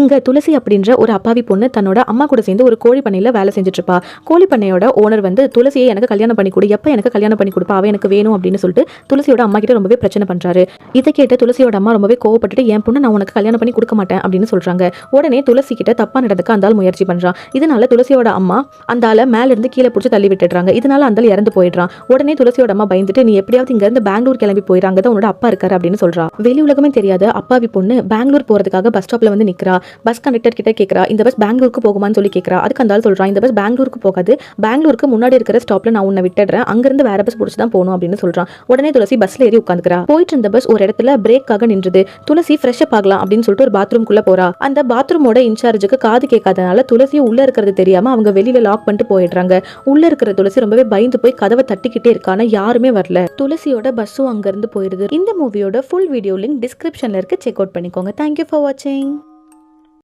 இங்க துளசி அப்படின்ற ஒரு அப்பாவி பொண்ணு தன்னோட அம்மா கூட சேர்ந்து ஒரு கோழி பண்ணையில வேலை செஞ்சுட்டு இருப்பா. கோழி பண்ணையோட ஓனர் வந்து துளசியை எனக்கு கல்யாணம் பண்ணி கொடு, எப்ப எனக்கு கல்யாணம் பண்ணி கொடுப்பா, அவ எனக்கு வேணும் அப்படின்னு சொல்லிட்டு துளசியோட அம்மா கிட்ட ரொம்பவே பிரச்சனை பண்றாரு. இதை கேட்ட துளசியோட அம்மா ரொம்பவே கோவப்பட்டுட்டு என் பொண்ணு நான் உனக்கு கல்யாணம் பண்ணி கொடுக்க மாட்டேன் அப்படின்னு சொல்றாங்க. உடனே துளசி கிட்ட தப்பா நடந்துக்க அந்த ஆள் முயற்சி பண்றான். இதனால துளசியோட அம்மா அந்த ஆளை மேல இருந்து கீழே பிடிச்சி தள்ளி விட்டுறாங்க. இதனால அந்த ஆள் இறந்து போயிடுறான். உடனே துளசியோட அம்மா பயந்துட்டு நீ எப்படியாவது இங்க இருந்து பெங்களூர் கிளம்பி போயிறாங்க தான் உன்னோட அப்பா இருக்காரு அப்படின்னு சொல்றா. வெளி உலகமே தெரியாத அப்பாவி பொண்ணு பெங்களூர் போறதுக்காக பஸ் ஸ்டாப்ல வந்து நிக்கிறா. பஸ் கண்டக்டர் கிட்ட கேக்குறா இந்த பஸ் பெங்களூருக்கு போகுமான்னு சொல்லி கேக்குறா. அதுக்கு அந்த ஆள் சொல்றான் இந்த பஸ் பெங்களூருக்கு போகாது, பெங்களூருக்கு முன்னாடி இருக்கிற ஸ்டாப்ல நான் உன்னை விட்டுறேன், அங்கிருந்து வேற பஸ் பிடிச்சி தான் போகணும் அப்படின்னு சொல்றான். உடனே துளசி பஸ்ல ஏறி உட்காந்துக்கிறா. போயிட்டு இருந்த பஸ் ஒரு இடத்துல பிரேக்காக நின்றுது. துளசி ஃப்ரெஷ் அப் ஆகலாம் அப்படின்னு சொல்லிட்டு ஒரு பாத்ரூம்குள்ள போறா. அந்த பாத்ரூமோட இன்சார்ஜுக்கு காது கேட்காதனால துளசி உள்ள இருக்கிறது தெரியாம அவங்க வெளியில லாக் பண்ணிட்டு போயிடுறாங்க. உள்ள இருக்கிற துளசி ரொம்பவே பயந்து போய் கதவை தட்டிக்கிட்டே இருக்கான யாருமே வரல. துளசியோட பஸ்ஸும் அங்க இருந்து போயிடுது. இந்த மூவியோட ஃபுல் வீடியோ லிங்க் டிஸ்கிரிப்ஷன்ல இருக்கு, செக் அவுட் பண்ணிக்கோங்க. தேங்க்யூ ஃபார் வாட்சிங்.